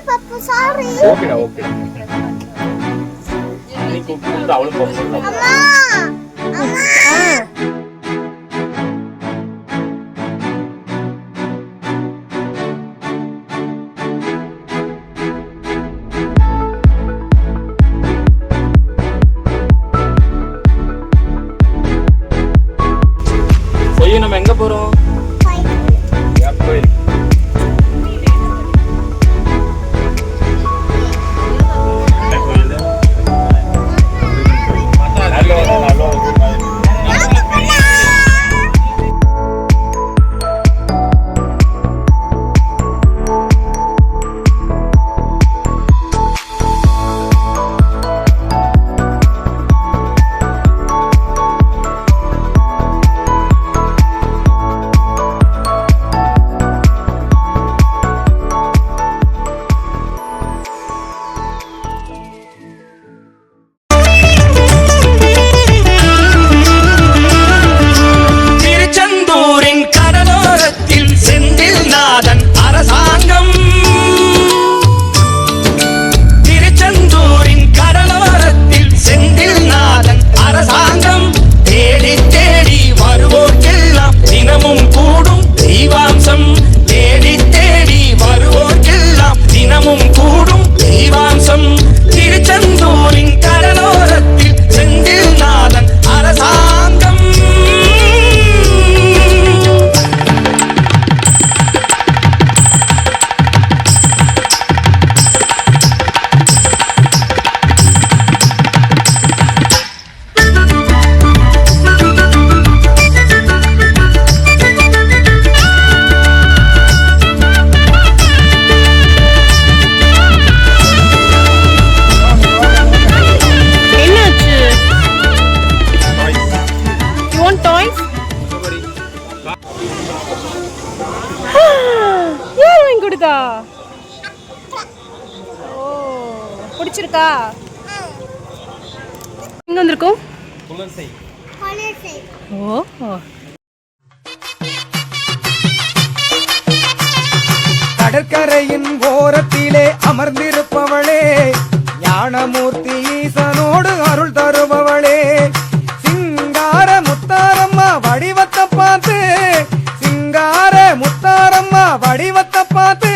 பப்பு sorry ஓகேடா okay நீ கூப்பிட்டு அவளை போறோம் அம்மா அம்மா நம்ம எங்க போறோம்? பிடிச்சிருக்கா? எங்க வந்திருக்கோம்? ஓ கடற்கரையின் ஓரத்திலே அமர்ந்திருப்பவளே, ஞானமூர்த்தி ஈசனோடு அருள் தருபவளே, சிங்கார முத்தாரம்மா வடிவத்தை பார்த்து, சிங்கார முத்தாரம்மா வடிவத்தை பார்த்து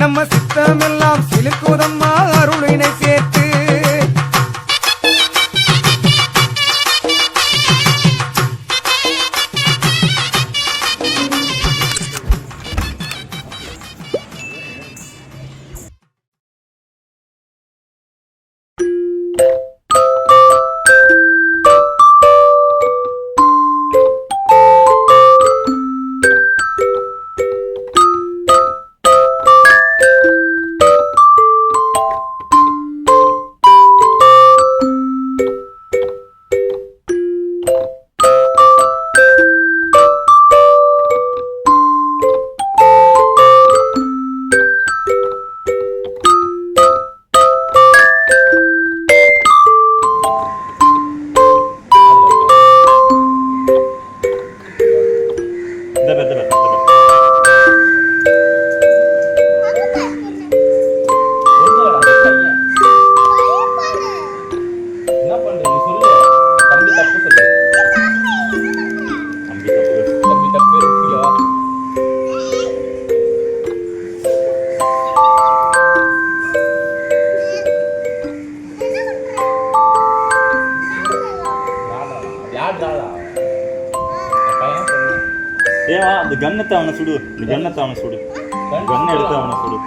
நம்ம சித்தமெல்லாம் சிலுக்குதம்மா அருளினை சேர்த்து. ஏவா அந்த கன்னத்தை அவனை சுடு, இந்த கன்னத்தை அவனை சுடு, கண்ணை எடுத்து அவனை சுடு.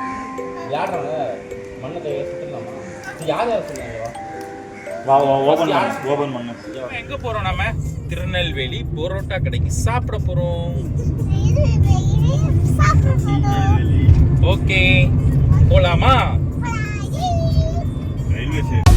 வா வா ஓபன் பண்ணு. எங்க போறோம்? நம்ம திருநெல்வேலி பரோட்டா கடைக்கு சாப்பிட போறோம். ஓகே போலாமா? Railway station.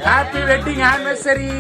Happy wedding anniversary.